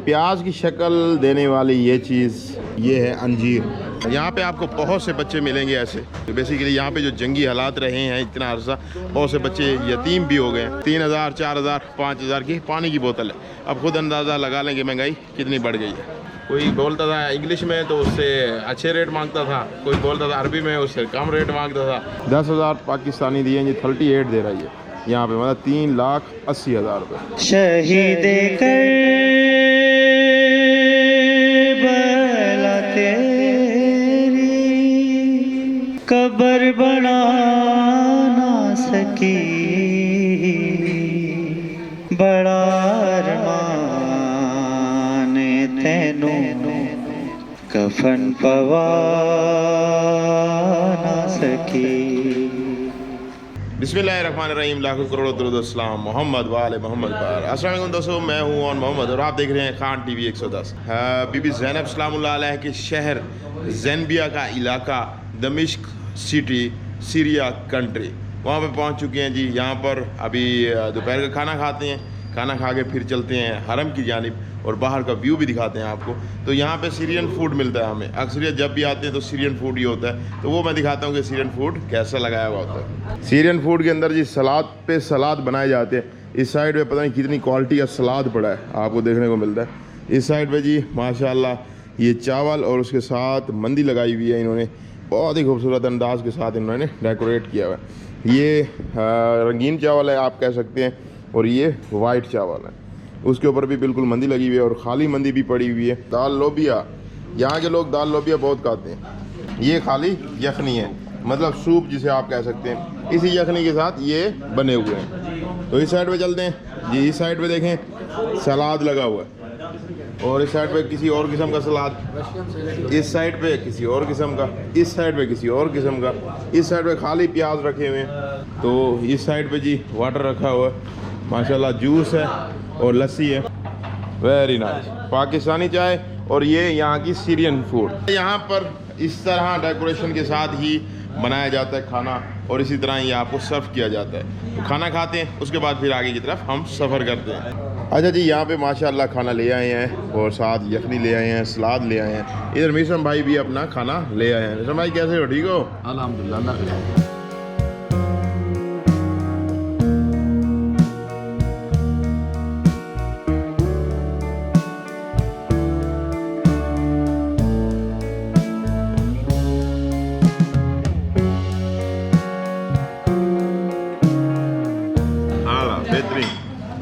प्याज की शक्ल देने वाली ये चीज़ ये है अंजीर। यहाँ पे आपको बहुत से बच्चे मिलेंगे ऐसे। बेसिकली यहाँ पे जो जंगी हालात रहे हैं इतना अरसा, बहुत से बच्चे यतीम भी हो गए हैं। 3000, 4000, 5000 की पानी की बोतल है। अब खुद अंदाज़ा लगा लेंगे महंगाई कितनी बढ़ गई है। कोई बोलता था इंग्लिश में तो उससे अच्छे रेट मांगता था, कोई बोलता था अरबी में उससे कम रेट मांगता था। 10,000 पाकिस्तानी दिए हैं जी, 38 दे रही है यहाँ पे, मतलब 3,80,000 रुपये। शहीद करबला तेरी कब्र बना ना सकी, बड़ा अरमान तैनू कफन पवा ना सकी। बिस्मिल्लाहिर्रहमानिर्रहीम, लाखों करोड़ों दरूद अस्सलाम मोहम्मद वाले मोहम्मद पर। अस्सलाम वालेकुम दोस्तों, मैं हूँ ऑन मोहम्मद और आप देख रहे हैं खान टीवी 110। बीबी ज़ैनब सलामुल्लाह अलैह के शहर ज़ैनबिया का इलाका दमिश्क सिटी सीरिया कंट्री, वहाँ पे पहुँच चुके हैं जी। यहाँ पर अभी दोपहर का खाना खाते हैं, खाना खा के फिर चलते हैं हरम की जानिब और बाहर का व्यू भी दिखाते हैं आपको। तो यहाँ पे सीरियन फूड मिलता है हमें, अक्सरियत जब भी आते हैं तो सीरियन फूड ही होता है, तो वो मैं दिखाता हूँ कि सीरियन फूड कैसा लगाया हुआ होता है। सीरियन फूड के अंदर जी सलाद पे सलाद बनाए जाते हैं। इस साइड पे पता नहीं कितनी क्वालिटी का सलाद पड़ा है आपको देखने को मिलता है। इस साइड पे जी माशाल्लाह ये चावल और उसके साथ मंदी लगाई हुई है इन्होंने, बहुत ही खूबसूरत अंदाज के साथ इन्होंने डेकोरेट किया हुआ है। ये रंगीन चावल है आप कह सकते हैं, और ये वाइट चावल है, उसके ऊपर भी बिल्कुल मंदी लगी हुई है और खाली मंदी भी पड़ी हुई है। दाल लोबिया, यहाँ के लोग दाल लोबिया बहुत खाते हैं। ये खाली यखनी है, मतलब सूप जिसे आप कह सकते हैं, इसी यखनी के साथ ये बने हुए हैं। तो इस साइड पे चलते हैं जी। इस साइड पे देखें सलाद लगा हुआ है, और इस साइड पे किसी और किस्म का सलाद, इस साइड पे किसी और किस्म का, इस साइड पे किसी और किस्म का, इस साइड पे खाली प्याज रखे हुए हैं। तो इस साइड पे जी वाटर रखा हुआ है माशाल्लाह, जूस है और लस्सी है, वेरी नाइस पाकिस्तानी चाय। और ये यहाँ की सीरियन फूड। यहाँ पर इस तरह डेकोरेशन के साथ ही बनाया जाता है खाना, और इसी तरह ही आपको सर्व किया जाता है। तो खाना खाते हैं, उसके बाद फिर आगे की तरफ हम सफ़र करते हैं। अच्छा जी, यहाँ पे माशाल्लाह खाना ले आए हैं और साथ यखनी ले आए हैं, सलाद ले आए हैं। इधर मिसम भाई भी अपना खाना ले आए हैं। मिसम भाई कैसे हो, ठीक हो? अल्हम्दुलिल्लाह।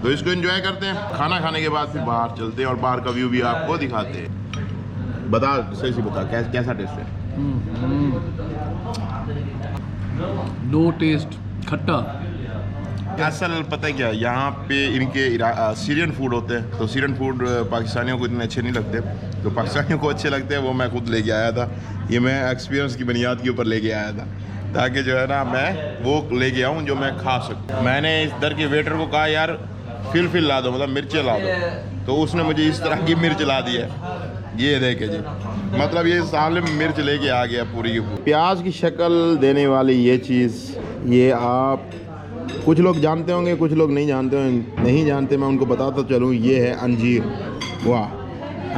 तो इसको एंजॉय करते हैं, खाना खाने के बाद फिर बाहर चलते हैं और बाहर का व्यू भी आपको दिखाते हैं। बता सही बता कैसा टेस्ट है? नो टेस्ट, खट्टा। असल पता है क्या, यहाँ पे इनके सीरियन फूड होते हैं, तो सीरियन फूड पाकिस्तानियों को इतने अच्छे नहीं लगते, तो पाकिस्तानियों को अच्छे लगते हैं। वो मैं खुद लेके आया था, ये मैं एक्सपीरियंस की बुनियाद के ऊपर लेके आया था, ताकि जो है ना मैं वो लेके आऊँ जो मैं खा सकूँ। मैंने इस दर के वेटर को कहा यार फिल ला दो, मतलब मिर्चें ला दो, तो उसने मुझे इस तरह की मिर्च ला दी है। ये देखे जी, मतलब ये सामने मिर्च लेके आ गया पूरी की पूरी। प्याज की शक्ल देने वाली ये चीज़, ये आप कुछ लोग जानते होंगे, कुछ लोग नहीं जानते होंगे। नहीं जानते मैं उनको बताता चलूँ, ये है अंजीर। वाह,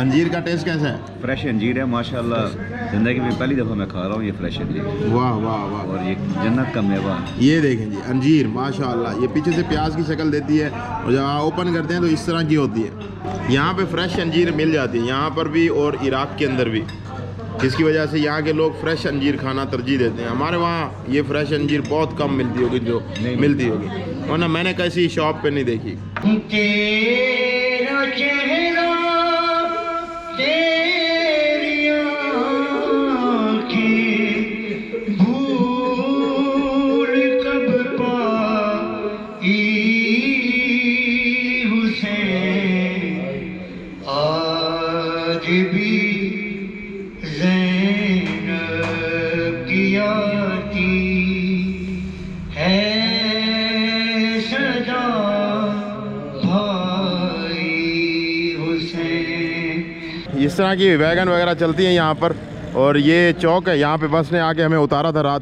अंजीर का टेस्ट कैसा है? फ्रेश अंजीर है माशाल्लाह, ज़िंदगी में पहली दफ़ा मैं खा रहा हूँ ये फ्रेश अंजीर। वाह वाह वाह, और ये जन्नत का मेवा। ये देखें जी अंजीर माशाल्लाह, ये पीछे से प्याज की शक्ल देती है और जब आप ओपन करते हैं तो इस तरह की होती है। यहाँ पे फ्रेश अंजीर मिल जाती है, यहाँ पर भी और इराक के अंदर भी, जिसकी वजह से यहाँ के लोग फ्रेश अंजीर खाना तरजीह देते हैं। हमारे वहाँ ये फ्रेश अंजीर बहुत कम मिलती होगी, जो मिलती होगी, वरना मैंने किसी शॉप पे नहीं देखी। इस तरह की वैगन वगैरह चलती हैं यहाँ पर, और ये चौक है, यहाँ पे बस ने आके हमें उतारा था रात।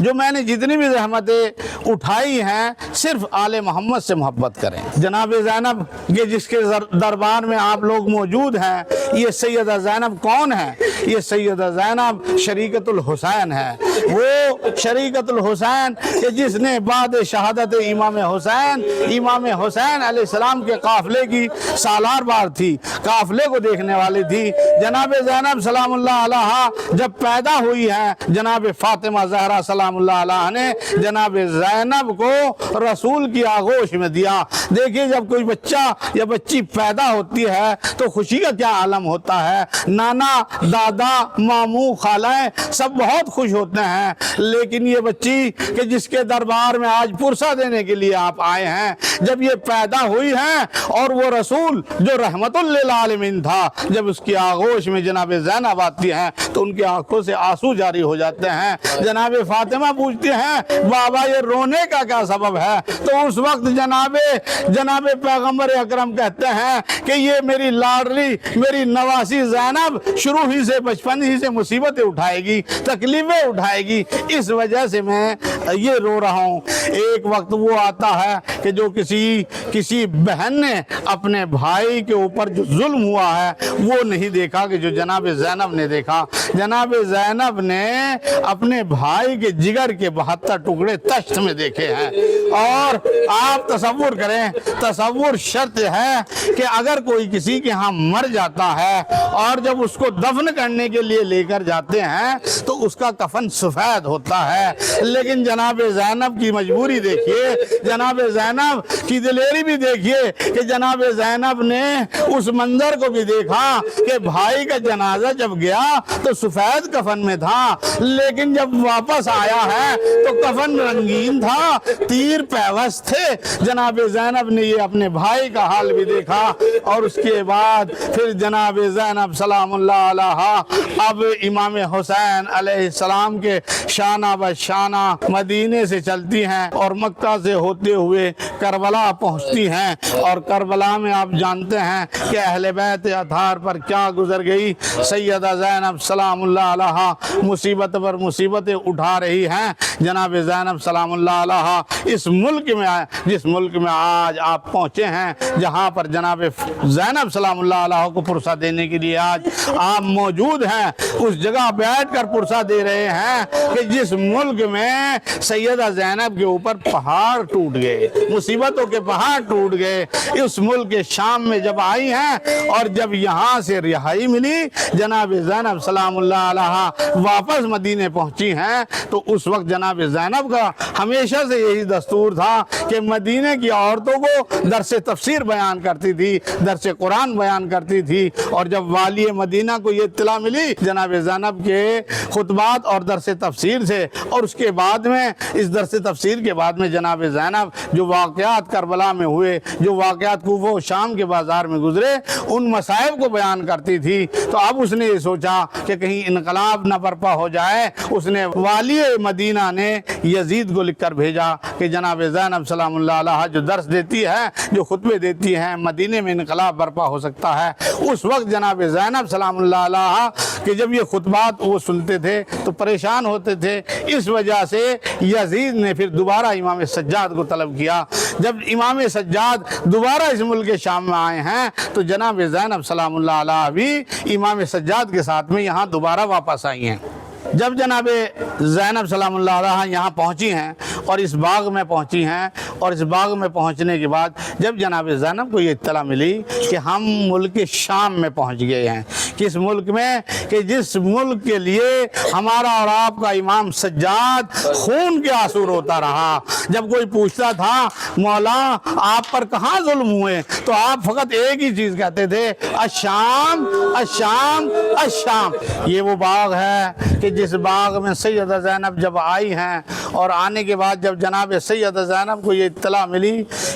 जो मैंने जितनी भी रहमतें उठाई हैं सिर्फ आले मोहम्मद से मोहब्बत करें। जनाब ज़ैनब ये जिसके दरबार में आप लोग मौजूद हैं, ये सैयदा ज़ैनब कौन है? ये सैयदा ज़ैनब शरीकतुल हुसैन है। वो शरीकतुल हुसैन कि जिसने बाद शहादत इमाम हुसैन अलैहिस्सलाम के काफिले की सालार बार थी, काफिले को देखने वाली थी। जनाब ज़ैनब सलामुल्लाह अलैहा जब पैदा हुई हैं, जनाब फातिमा ज़हरा सलामुल्लाह अलैहा ने जनाब ज़ैनब को रसूल की आगोश में दिया। देखिए जब कोई बच्चा या बच्ची पैदा होती है तो खुशी का क्या आलम होता है। नाना, दादा, मामू, खालाएं सब बहुत खुश होते हैं, लेकिन ये बच्ची कि जिसके दरबार में आज पुरसा देने के लिए आप आए हैं, जब ये पैदा हुई है और वो रसूल जो रहमतुल लिल आलमीन था, जब उसकी आगोश में जनाब ज़ैनब आती हैं तो उनकी आंखों से आंसू जारी हो जाते हैं। जनाब फातिमा पूछती हैं बाबा ये रोने का क्या सबब है? तो उस वक्त जनाब पैगंबर अकरम कहते हैं कि ये मेरी लाडली, मेरी नवासी ज़ैनब शुरू ही से, बचपन ही से मुसीबतें उठाएगी, तकलीफें उठाएगी, इस वजह से मैं ये रो रहा हूँ। एक वक्त वो आता है कि जो किसी बहन ने अपने भाई के ऊपर जो जुल्म हुआ है वो नहीं देखा कि जो जनाब ज़ैनब ने देखा। जनाब ज़ैनब ने अपने भाई के जिगर के 72 टुकड़े तश्त में देखे हैं। और आप तसव्वुर करें, तसव्वुर शर्त है कि अगर कोई किसी के यहाँ मर जाता है और जब उसको दफन करने के लिए लेकर जाते हैं तो उसका कफन सफ़ेद होता है, लेकिन जनाब ज़ैनब की मजबूरी देखिए, जनाब ज़ैनब की दिलेरी भी देखिए कि जनाब ज़ैनब ने उस मंजर को भी देखा कि भाई का जनाजा जब गया तो सफ़ेद कफन में था, लेकिन जब वापस आया है तो कफन रंगीन था, तीर पैवस थे। जनाब ज़ैनब ने ये अपने भाई का हाल भी देखा। और उसके बाद फिर जनाब ज़ैनब सलामुल्लाह अलैहा अब इमाम हुसैन अलैहिस्सलाम के शाना बशाना मदीने से चलती हैं और मक्का से होते हुए करबला पहुंचती हैं। और करबला में आप जानते हैं कि अहले बैत अतार पर क्या गुजर गई। सैयदा ज़ैनब सलामुल्लाह अलैहा मुसीबत पर मुसीबतें उठा रही हैं। जनाब ज़ैनब सलामुल्लाह अलैहा इस मुल्क में जिस मुल्क में आज आप पहुँचे हैं, जहाँ पर जनाब ज़ैनब सलामुल्लाह अलैहा को पुरसा देने के लिए आज आप मौजूद हैं, उस जगह बैठ कर पुरसा दे रहे हैं कि जिस मुल्क में सैयदा ज़ैनब के ऊपर पहाड़ टूट गए, मुसीबतों के पहाड़ टूट गए, इस मुल्क के शाम में जब आई हैं और जब यहाँ से रिहाई मिली, जनाब ज़ैनब सलामुल्लाह अलैहा वापस मदीने पहुँची हैं, तो उस वक्त जनाब ज़ैनब का हमेशा से यही दस्तूर था कि मदीने की औरतों को दरस तफसीर बयान करती थी, दरस कुरान बयान करती थी। और जब वाली मदीना को ये इत्तला मिली जनाब ज़ैनब के खुतबात और दरस तफसीर से, और उसके बाद में इस दरस तफसीर के बाद में जनाब ज़ैनब जो वाक़यात करबला में हुए, जो वाक़यात कूफा और शाम के बाज़ार में गुजरे, उन मसाइब को बयान करती थी। तो अब उसने ये सोचा कि कहीं इनकलाब न बर्पा हो जाए। उसने वाली मदीना ने यजीद को लिख कर भेजा कि जनाब ज़ैनब सलामुल्लाह अलैहा जो दर्स देती है, जो खुतबे देती हैं, मदीने में इनकलाब बर्पा हो सकता है। उस वक्त जनाब ज़ैनब सलामुल्लाह अलैहा कि जब ये खुतबात वो सुनते थे तो परेशान होते थे। इस वजह से यजीद ने फिर दोबारा इमाम सज्जाद को तलब किया। जब इमाम सज्जाद दोबारा इस मुल्क शाम में आए हैं तो जनाब ज़ैनब सलामुल्लाह अलैहा भी इमाम सज्जाद के साथ में यहाँ दोबारा वापस आई हैं। जब जनाब ज़ैनब सलामुल्लाह अलैहा यहाँ पहुँची हैं और इस बाग में पहुँची हैं, और इस बाग में पहुँचने के बाद जब जनाब ज़ैनब को ये इत्तला मिली कि हम मुल्क शाम में पहुँच गए हैं, किस मुल्क में कि जिस मुल्क के लिए हमारा और आपका इमाम सज्जाद खून के आंसू रोता रहा। जब कोई पूछता था मौला आप पर कहाँ जुल्म हुए, तो आप फ़कत एक ही चीज़ कहते थे, अशाम अशाम अशाम। ये वो बाग है कि जिस बाग में सैयदा ज़ैनब जब आई हैं और आने के बाद जब जनाब सैयदा ज़ैनब को ये इत्तला मिली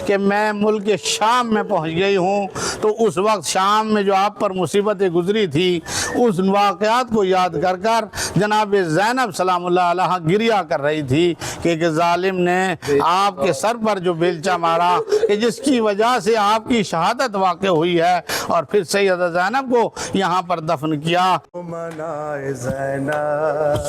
कि मैं मुल्क शाम में पहुंच गई हूं, तो उस वक्त शाम में जो आप पर मुसीबतें गुजरी थी उस वाक़यात को याद कर कर जनाब ज़ैनब सलामुल्लाह अलैहा गिरिया कर रही थी कि एक जालिम ने आपके सर पर जो बेलचा मारा कि जिसकी वजह से आपकी शहादत वाक़ हुई है, और फिर सैयदा ज़ैनब को यहाँ पर दफन किया। मनाए ज़ैनब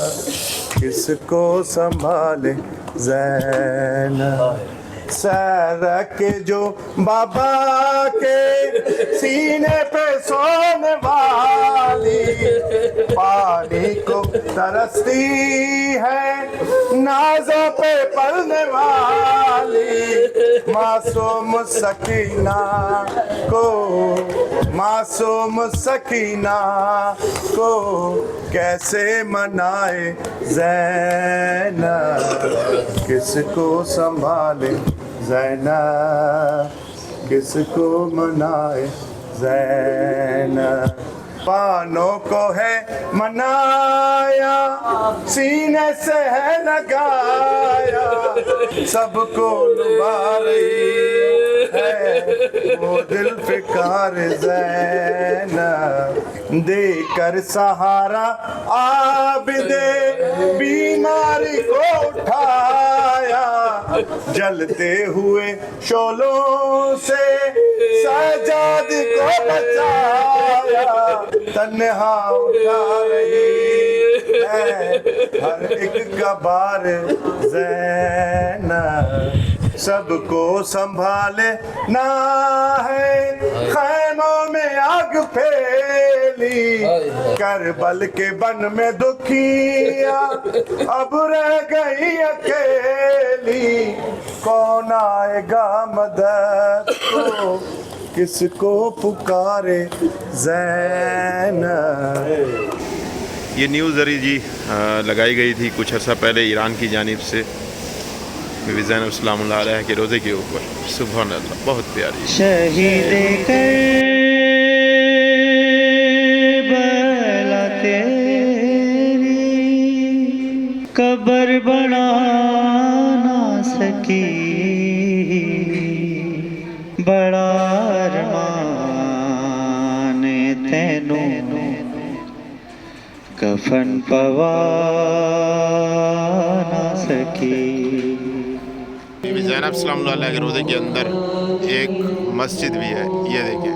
किसको संभाले ज़ैनब, सर के जो बाबा के सीने पे सोने वाली, पानी को तरसती है नाज़ों पे पलने वाली, मासूम सकीना को, मासूम सकीना को कैसे मनाए ज़ैनब, किसको संभाले ज़ैनब, किसको मनाए ज़ैनब, पानों को है मनाया सीने से है लगाया, सबको लुभा रही है वो दिल फिकार ज़ैनब, देकर सहारा आबिदे बीमारी को उठाया, जलते हुए शोलों से सजाद को बचाया, तन्हा उठा रही है हर एक का बार ज़ैनब, सबको संभाले ना है खैमों में आग फैली, करबल के बन में दुखिया अब रह गई अकेली, कौन आएगा मदद को, किसको पुकारे ज़ैनब। ये न्यूज़ ज़री जी लगाई गई थी कुछ अर्सा पहले ईरान की जानिब से बीबी ज़ैनब सलामुल्लाह अलैहा के रोज़े के ऊपर। सुभान अल्लाह, बहुत प्यारी। शहीदे करबला तेरी कब्र बना ना सकी, बड़ा अरमान तैनू कफन पवा ना सकी। बीबी ज़ैनब सलामुल्लाह अलैहा के रोज़े के अंदर एक मस्जिद भी है, ये देखें।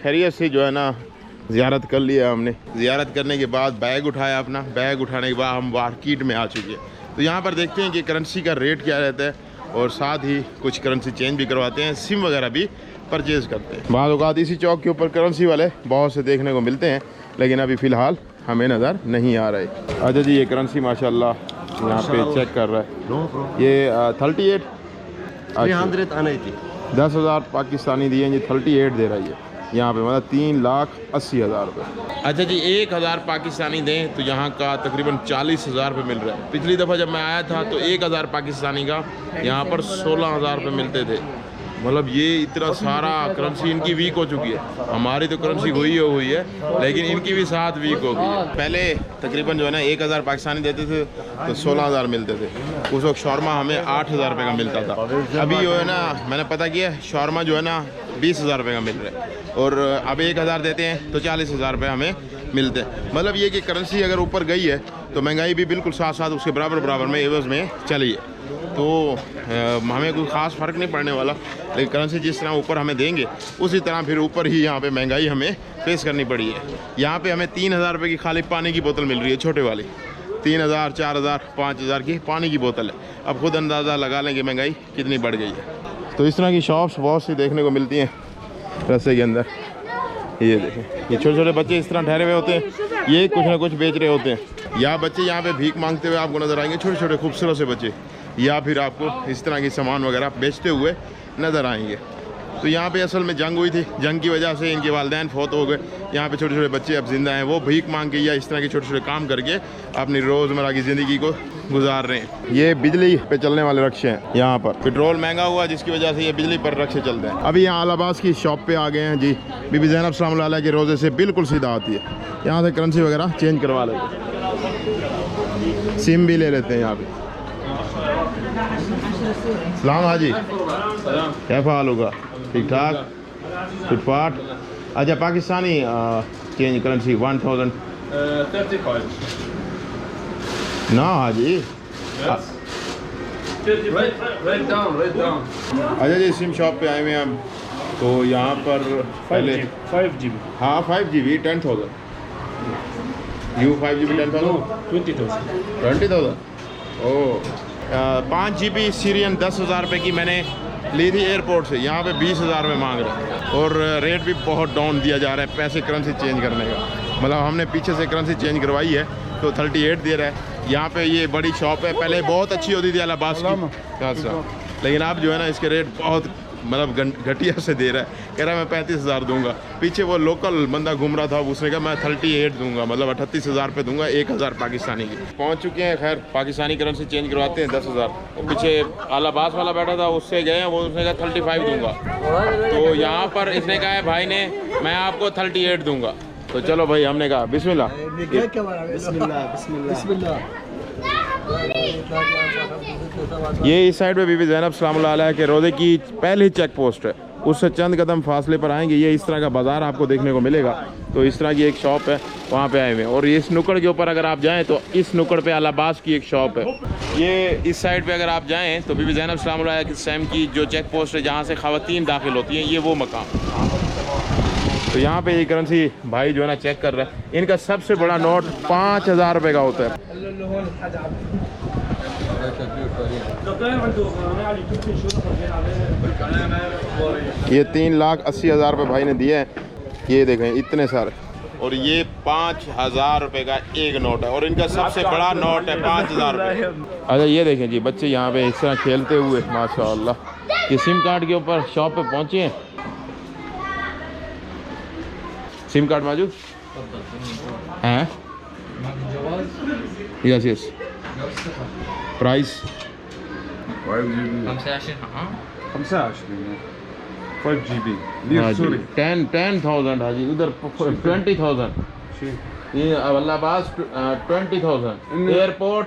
खैरियत से जो है ना ज़ियारत कर लिया हमने। ज़ियारत करने के बाद बैग उठाया अपना, बैग उठाने के बाद हम मार्केट में आ चुके हैं। तो यहाँ पर देखते हैं कि करेंसी का रेट क्या रहता है, और साथ ही कुछ करेंसी चेंज भी करवाते हैं, सिम वगैरह भी परचेज़ करते हैं। बाद औक़ात इसी चौक के ऊपर करेंसी वाले बहुत से देखने को मिलते हैं, लेकिन अभी फ़िलहाल हमें नज़र नहीं आ रहे। अच्छा जी, ये करेंसी माशाल्लाह यहाँ पे चेक कर रहा है, ये 38 10,000 पाकिस्तानी दिए हैं जी, 38 दे रही है यहाँ पे, मतलब 3,80,000 रुपये। अच्छा जी, 1,000 पाकिस्तानी दें तो यहाँ का तकरीबन 40,000 रुपये मिल रहा है। पिछली दफ़ा जब मैं आया था तो 1,000 पाकिस्तानी का यहाँ पर 16,000 रुपये मिलते थे। मतलब ये इतना सारा करेंसी इनकी वीक हो चुकी है। हमारी तो करेंसी हुई है, लेकिन इनकी भी साथ वीक हो गई है। पहले तकरीबन जो है ना 1,000 पाकिस्तानी देते थे तो 16,000 मिलते थे। उस वक्त शौरमा हमें 8,000 रुपये का मिलता था। अभी जो है ना मैंने पता किया, शौरमा जो है ना 20,000 रुपये का मिल रहा है, और अब 1,000 देते हैं तो 40,000 रुपये हमें मिलते हैं। मतलब ये कि करेंसी अगर ऊपर गई है तो महंगाई भी बिल्कुल साथ साथ उसके बराबर में एवज़ में चली है। तो हमें कोई ख़ास फ़र्क नहीं पड़ने वाला, लेकिन करेंसी जिस तरह ऊपर हमें देंगे उसी तरह फिर ऊपर ही यहाँ पे महंगाई हमें फेस करनी पड़ी है। यहाँ पे हमें 3,000 रुपये की खाली पानी की बोतल मिल रही है, छोटे वाली 3,000, 4,000, 5,000 की पानी की बोतल है। अब खुद अंदाज़ा लगा लेंगे महंगाई कितनी बढ़ गई है। तो इस तरह की शॉप्स बहुत सी देखने को मिलती हैं रस्ते के अंदर। ये देखें, ये छोटे छोटे बच्चे इस तरह ठहरे हुए होते हैं, ये कुछ ना कुछ बेच रहे होते हैं। या बच्चे यहाँ पे भीख मांगते हुए आपको नज़र आएंगे, छोटे छोटे खूबसूरत से बच्चे, या फिर आपको इस तरह की सामान वगैरह बेचते हुए नज़र आएंगे। तो यहाँ पे असल में जंग हुई थी, जंग की वजह से इनके वालिदैन फौत हो गए। यहाँ पे छोटे छोटे बच्चे अब जिंदा हैं, वो भीख मांग के या इस तरह के छोटे छोटे काम करके अपनी रोज़मर्रा की ज़िंदगी को गुजार रहे हैं। ये बिजली पे चलने वाले रक्शे हैं। यहाँ पर पेट्रोल महंगा हुआ जिसकी वजह से ये बिजली पर रक्शे चलते हैं। अभी यहाँ अलाबास की शॉप पे आ गए हैं जी। बीबी ज़ैनब सलामुल्लाह अलैहा के रोज़े से बिल्कुल सीधा आती है, यहाँ से करेंसी वगैरह चेंज करवा लेते हैं, सिम भी ले लेते हैं यहाँ पे। सलाम हाजी, क्या हाल होगा? ठीक ठाक, फिटफाट। अच्छा पाकिस्तानी चेंज करेंसी 1000 35. ना हाजी Write down. अच्छा जी सिम शॉप पे आए हुए हैं हम तो यहाँ पर पहले 5GB. हाँ 5GB 10,000 you 5GB 10,000 20,000. 20,000 oh 5GB Syrian 10,000 रुपये की मैंने ली थी एयरपोर्ट से, यहाँ पे 20,000 में मांग रहे हैं और रेट भी बहुत डाउन दिया जा रहा है पैसे करेंसी चेंज करने का। मतलब हमने पीछे से करेंसी चेंज करवाई है तो 38 दे रहा है। यहाँ पे ये बड़ी शॉप है, पहले बहुत अच्छी होती थी अलाबास की, लेकिन अब जो है ना इसके रेट बहुत मतलब घटिया से दे रहा है। कह रहा है मैं 35,000 दूंगा। पीछे वो लोकल बंदा घूम रहा था, उसने कहा मैं 38 दूंगा, मतलब 38,000 पे दूंगा 1,000 पाकिस्तानी की। पहुंच चुके हैं, खैर पाकिस्तानी करेंसी चेंज करवाते हैं 10,000। और पीछे अलाबास वाला बैठा था उससे गए हैं, वो उसने कहा 35 दूंगा। तो यहाँ पर इसने कहा है भाई ने मैं आपको 38 दूंगा। तो चलो भाई हमने कहा बिस्मिल्लाह। ये इस साइड पे बीबी ज़ैनब सलामुल्लाह अलैहा के रोज़े की पहली चेक पोस्ट है, उससे चंद कदम फासले पर आएंगे ये इस तरह का बाज़ार आपको देखने को मिलेगा। तो इस तरह की एक शॉप है, वहाँ पे आए हुए हैं। और इस नुक्कड़ के ऊपर अगर आप जाएं तो इस नुक्कड़ पे अलाबास की एक शॉप है। ये इस साइड पे अगर आप जाएं तो बीबी ज़ैनब सलामुल्लाह अलैहा के सैम की जो चेक पोस्ट है जहाँ से ख़वातीन दाखिल होती हैं, ये वो मकाम। तो यहाँ पे ये करेंसी भाई जो है ना चेक कर रहा है। इनका सबसे बड़ा नोट 5,000 रुपये का होता है। ये 3,80,000 रुपये भाई ने दिए हैं, ये देखें इतने सारे। और ये 5,000 रुपये का एक नोट है और इनका सबसे बड़ा नोट है 5,000 रुपये। अच्छा ये देखें जी बच्चे यहाँ पे इस तरह खेलते हुए माशाल्लाह। ये सिम कार्ड के ऊपर शॉप पे पहुँचे हैं। सिम कार्ड मौजूद हैं? Yes price 5GB. 10,000 हाजी, उधर 20,000, ये अल्लाबास 20,000, एयरपोर्ट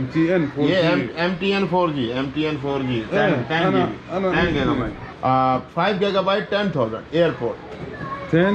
MTN 4G. ये MTN 4G 10 GB 5 GB 10,000 airport 10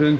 10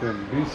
10 20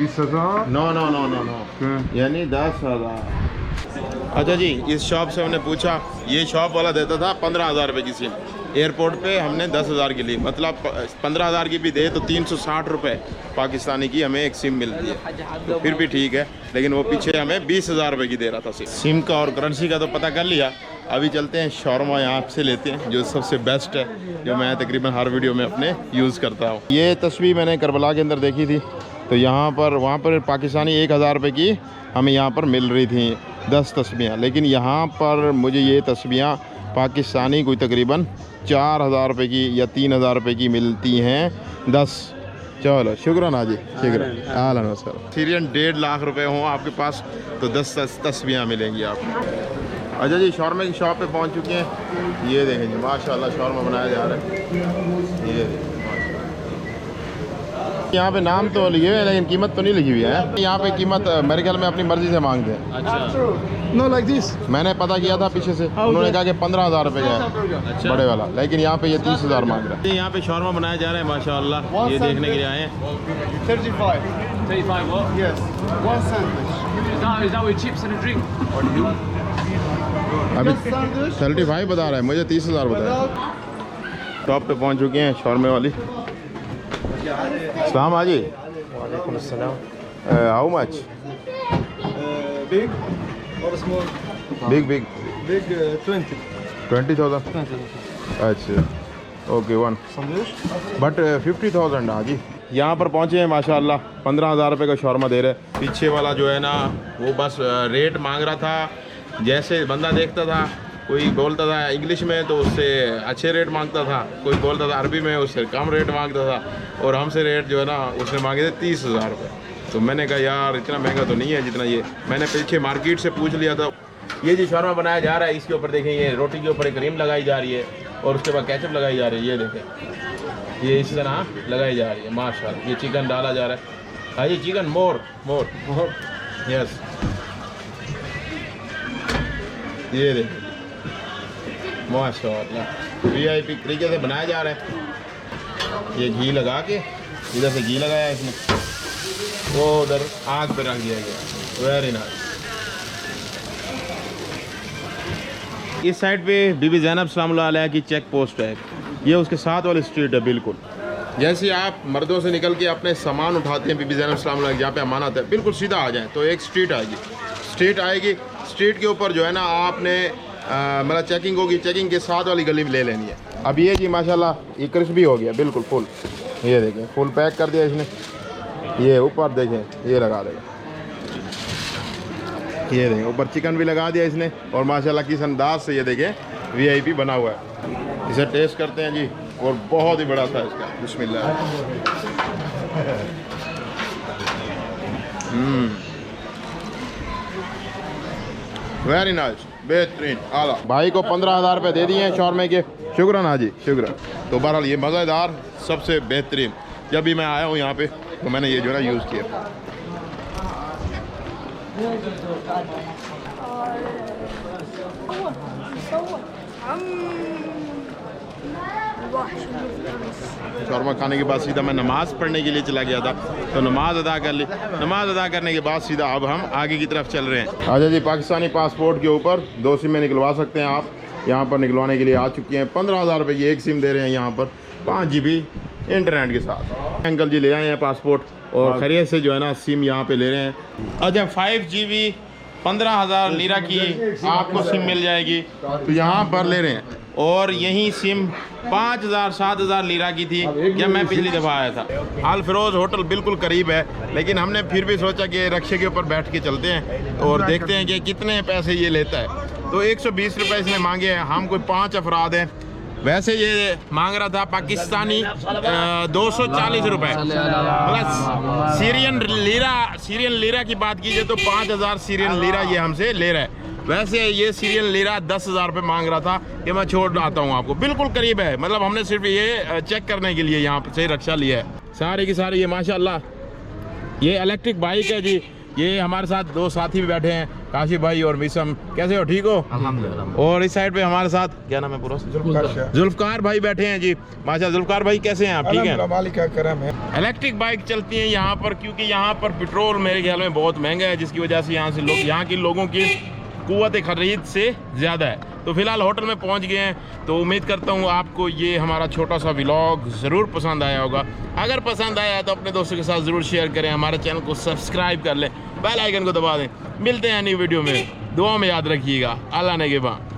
20,000. No यानी 10,000। अच्छा जी इस शॉप से हमने पूछा, ये शॉप वाला देता था 15,000 रुपये की सिम, एयरपोर्ट पे हमने 10,000 की ली, मतलब 15,000 की भी दे तो 360 रुपये पाकिस्तानी की हमें एक सिम मिलती है, तो फिर भी ठीक है। लेकिन वो पीछे हमें 20,000 रुपये की दे रहा था सिम का। और करेंसी का तो पता कर लिया, अभी चलते हैं शौरमा यहाँ से लेते हैं जो सबसे बेस्ट है, जो मैं तकरीबन हर वीडियो में अपने यूज़ करता हूँ। ये तस्वीर मैंने करबला के अंदर देखी थी, तो यहाँ पर वहाँ पर पाकिस्तानी 1,000 रुपये की हमें यहाँ पर मिल रही थी 10 तस्बीहां, लेकिन यहाँ पर मुझे ये तस्बीहां पाकिस्तानी कोई तकरीबन 4,000 रुपये की या 3,000 रुपये की मिलती हैं 10। चलो शुक्रान हाजी, शुक्रान आलन वसहलन। सीरियन 1.5 लाख रुपए हों आपके पास तो 10 तस्बीहां मिलेंगी आपको। अच्छा जी शौरमा की शॉप पे पहुंच चुके हैं, ये देखें जी माशाल्लाह शौरमा बनाया जा रहा है। ये यहाँ पे नाम तो लिखे हुए हैं लेकिन कीमत तो नहीं लिखी हुई है। यहाँ पे कीमत मेरे ख्याल में अपनी मर्जी से मांगते हैं। No like this. मैंने पता किया था पीछे से, उन्होंने कहा कि 15,000 रुपये का है बड़े वाला, लेकिन यहाँ पे ये 30,000 मांग रहा है। यहाँ पे शौरमा बनाया जा रहा है माशाल्लाह, ये देखने के लिए आए हैं। 35. 35 what? Yes. One sandwich. Is that with chips and a drink? अभी 35 बता रहा है, मुझे 30,000 बताया। टॉप पे पहुँच चुके हैं शौरमे वाली। अस्सलाम हाजी। वालेकुम अस्सलाम. How much? Big or small? Big Big 20. 20,000। अच्छा ओके वन Sandwich? बट 50,000 हाजी। यहाँ पर पहुँचे हैं माशाल्लाह, 15,000 रुपये का शौरमा दे रहे। पीछे वाला जो है ना वो बस रेट मांग रहा था, जैसे बंदा देखता था कोई बोलता था इंग्लिश में तो उससे अच्छे रेट मांगता था, कोई बोलता था अरबी में उससे कम रेट मांगता था, और हमसे रेट जो है ना उसने मांगे थे 30,000 रुपये। तो मैंने कहा यार इतना महंगा तो नहीं है जितना ये, मैंने पीछे मार्केट से पूछ लिया था। ये जी शौरमा बनाया जा रहा है, इसके ऊपर देखें ये रोटी के ऊपर क्रीम लगाई जा रही है और उसके बाद केचप लगाई जा रही है, ये देखें ये इस तरह लगाई जा रही है माशाल्लाह। ये चिकन डाला जा रहा है, हाँ जी चिकन मोर यस, ये देखें माशाअल्लाह VIP तरीके से बनाया जा रहा है। ये घी लगा के इधर से घी लगाया इसने, वो उधर आग पे रख दिया गया। Very nice. इस साइड पे बीबी ज़ैनब सलामुल्लाह अलैहा की चेक पोस्ट है, ये उसके साथ वाली स्ट्रीट है बिल्कुल। जैसे आप मर्दों से निकल के अपने सामान उठाते हैं बीबी ज़ैनब सलामुल्लाह अलैहा जहाँ पे अमानत है, बिल्कुल सीधा आ जाएं तो एक स्ट्रीट आएगी। स्ट्रीट के ऊपर जो है ना आपने मतलब चेकिंग होगी, चेकिंग के साथ वाली गली में ले लेनी है। अब ये जी माशाल्लाह ये क्रिस्पी हो गया बिल्कुल फुल, ये देखें फुल पैक कर दिया इसने। ये ऊपर देखें ये लगा देगा, ये देखें ऊपर चिकन भी लगा दिया इसने, और माशाल्लाह किस अंदाज से ये देखें VIP बना हुआ है। इसे टेस्ट करते हैं जी, और बहुत ही बड़ा था इसका। बिस्मिल्लाह। वेरी नाइस, बेहतरीन, आला। भाई को 15,000 रुपये दे दिए हैं शौरमे के, शुक्रान हाजी शुक्रान। तो बहरहाल ये मज़ेदार सबसे बेहतरीन, जब भी मैं आया हूँ यहाँ पे तो मैंने ये जो है ना यूज़ किया। शौरमा खाने के बाद सीधा मैं नमाज़ पढ़ने के लिए चला गया था, तो नमाज़ अदा कर ली। नमाज़ अदा करने के बाद सीधा अब हम आगे की तरफ चल रहे हैं। अच्छा जी, पाकिस्तानी पासपोर्ट के ऊपर 2 सिमें निकलवा सकते हैं आप। यहाँ पर निकलवाने के लिए आ चुकी हैं। 15,000 रुपये की एक सिम दे रहे हैं यहाँ पर 5 GB इंटरनेट के साथ। अंकल जी ले आए हैं पासपोर्ट, और खैरियत से जो है ना सिम यहाँ पे ले रहे हैं। अच्छा 5 GB 15,000 लीरा की आपको सिम मिल जाएगी, तो यहाँ पर ले रहे हैं। और यही सिम 5,000 7,000 लीरा की थी जब मैं पिछली दफ़ा आया था। अल फिरोज़ होटल बिल्कुल करीब है, लेकिन हमने फिर भी सोचा कि रिक्शे के ऊपर बैठ के चलते हैं और देखते हैं कि कितने पैसे ये लेता है। तो 120 रुपये इसने मांगे हैं, हम कोई 5 अफराद हैं। वैसे ये मांग रहा था पाकिस्तानी 240 रुपये प्लस सीरियन लीरा की बात कीजिए तो 5,000 सीरियन लीरा ये हमसे ले रहा है। वैसे ये सीरियन लीरा 10,000 रुपये मांग रहा था कि मैं छोड़ आता हूँ आपको, बिल्कुल करीब है। मतलब हमने सिर्फ ये चेक करने के लिए यहाँ से रक्षा लिया है। सारे की सारी ये माशाल्लाह ये इलेक्ट्रिक बाइक है जी। ये हमारे साथ 2 साथी भी बैठे हैं, काशिफ भाई और मिसम। कैसे हो, ठीक हो? अल्हम्दुलिल्लाह। और इस साइड पे हमारे साथ क्या नाम है पूरा? जुल्फकार भाई बैठे हैं जी। माशा जुल्फकार भाई कैसे हैं आप? ठीक है, मालिक का करम है। इलेक्ट्रिक बाइक चलती हैं यहाँ पर, क्योंकि यहाँ पर पेट्रोल मेरे ख्याल में बहुत महंगा है, जिसकी वजह से यहाँ के लोगों की कुव्वत खरीद से ज़्यादा है। तो फिलहाल होटल में पहुंच गए हैं, तो उम्मीद करता हूं आपको ये हमारा छोटा सा व्लॉग ज़रूर पसंद आया होगा। अगर पसंद आया तो अपने दोस्तों के साथ ज़रूर शेयर करें, हमारे चैनल को सब्सक्राइब कर लें, बेल आइकन को दबा दें। मिलते हैं नई वीडियो में, दुआ में याद रखिएगा। अल्लाह ने के बाद।